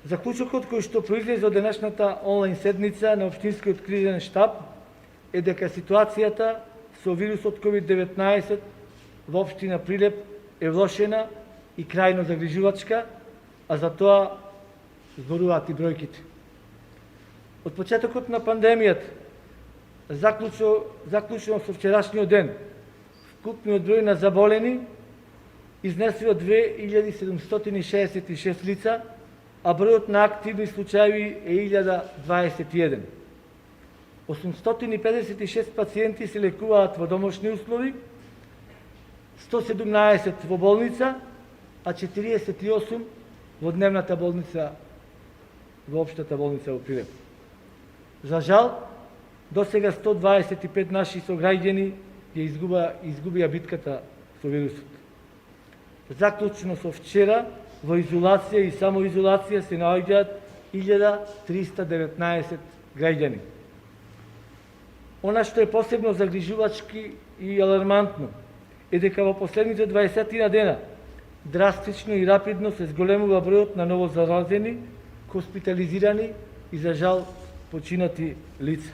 Заклучокот кој што произлезе од денешната онлайн седница на Општинскиот кризен штаб е дека ситуацијата со вирусот COVID-19 во општина Прилеп е влошена и крајно загрижувачка, а за тоа зборуваат и бројките. Од почетокот на пандемијата, заклучено со вчерашниот ден, вкупниот број на заболени изнесува 2766 лица, а бројот на активни случаи е 1021. 856 пациенти се лекуваат во домашни услови, 117 во болница, а 48 во дневната болница, во општата болница во Прилеп. За жал, до сега 125 наши сограѓани ја изгубија битката со вирусот. Заклучно со вчера, во изолација и самоизолација се наоѓаат 1319 граѓани. Она што е посебно загрижувачки и алармантно е дека во последните 20 дена драстично и рапидно се зголемува бројот на новозаразени, хоспитализирани и за жал починати лица.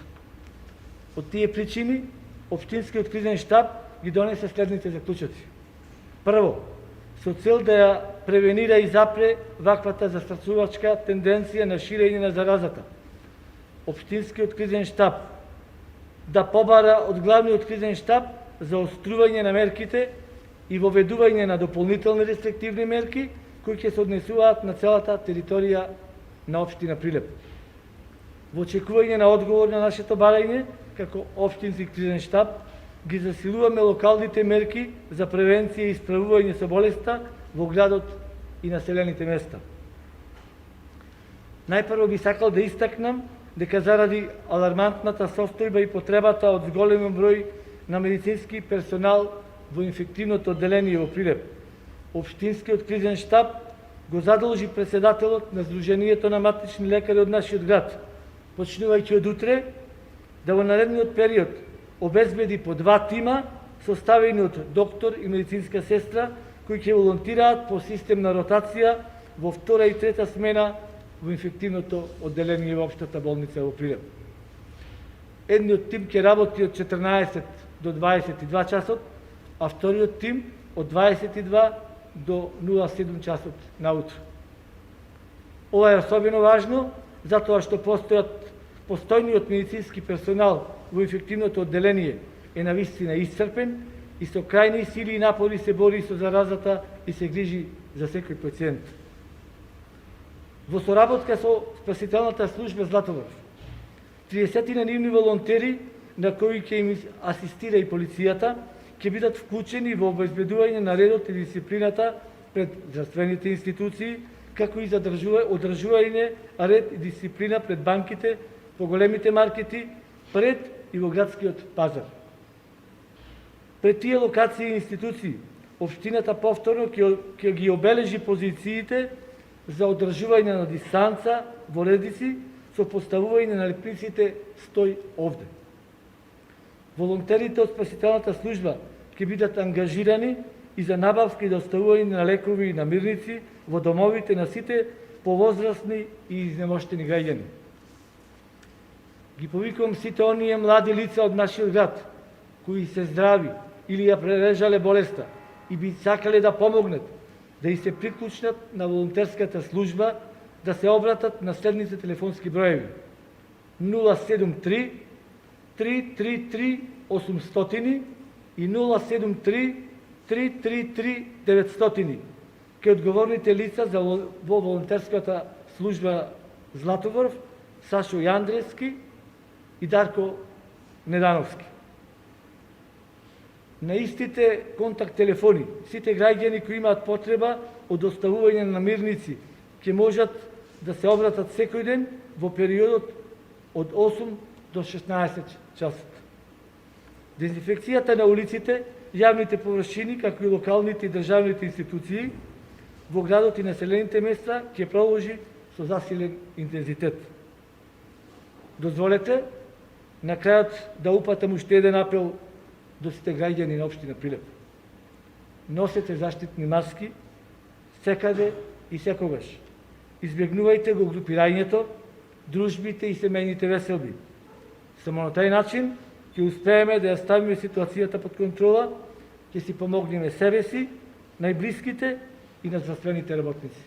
Од тие причини, Општинскиот кризен штаб ги донесе следните заклучоци. Прво, со цел да ја превенира и запре ваквата застрашувачка тенденција на ширење на заразата, Општинскиот кризен штаб да побара од главниот кризен штаб за острување на мерките и воведување на дополнителни рестриктивни мерки кои ќе се однесуваат на целата територија на општина Прилеп. Во очекување на одговор на нашето барање, како Општински кризен штаб, ги засилуваме локалните мерки за превенција и справување со болеста во градот и населените места. Најпрво би сакал да истакнам дека заради алармантната состојба и потребата од зголемен број на медицински персонал во инфективното одделение во Прилеп, Општинскиот кризен штаб го задолжи председателот на Сдруженијето на матични лекари од нашиот град, почнувајќи од утре, да во наредниот период обезбеди по 2 тима составени од доктор и медицинска сестра кои ќе волонтираат по систем на ротација во втора и трета смена во инфективното одделение во општата болница во Прилеп. Едниот тим ќе работи од 14 до 22 часот, а вториот тим од 22 до 07 часот наутро. Ова е особено важно, затоа што постојниот медицински персонал во инфективното одделение е навистина исцрпен и со крајни сили и напори се бори со заразата и се грижи за секој пациент. Во соработка со спасителната служба Златоврв, 30 нивни волонтери, на кои ќе им асистира и полицијата, ќе бидат вклучени во обезбедување на редот и дисциплината пред здравствените институции, како и за одржување ред и дисциплина пред банките, по големите маркети, пред и во градскиот пазар. Пред тие локации и институции, општината повторно ќе ги обележи позициите за одржување на дистанца во редици со поставување на лепниците "Стој овде". Волонтерите од спасителната служба ќе бидат ангажирани и за набавка и доставување на лекови и намирници во домовите на сите повозрастни и изнемоштени граѓани. Ги повикувам сите оние млади лица од нашиот град, кои се здрави или ја прележале болеста и би сакале да помогнат, да и се приклучнат на волонтерската служба, да се обратат на следните телефонски броеви: 073 333 800 и 073 333 900 ке одговорните лица во волонтерската служба Златоврв, Сашо Јандрески и Дарко Недановски. На истите контакт телефони, сите граѓани кои имаат потреба од доставување на намирници ќе можат да се обратат секој ден во периодот од 8 до 16 часот. Дезинфекцијата на улиците, јавните површини, како и локалните и државните институции во градот и населените места ќе продолжи со засилен интензитет. Дозволете на крајот да упатам уште еден апел до сите граѓани на општина Прилеп. Носете заштитни маски секаде и секогаш. избегнувајте го групирањето, дружбите и семејните веселби. Само на тај начин ќе успееме да ја ставиме ситуацијата под контрола, ќе си помогнеме себе си, најблиските и на здравствените работници.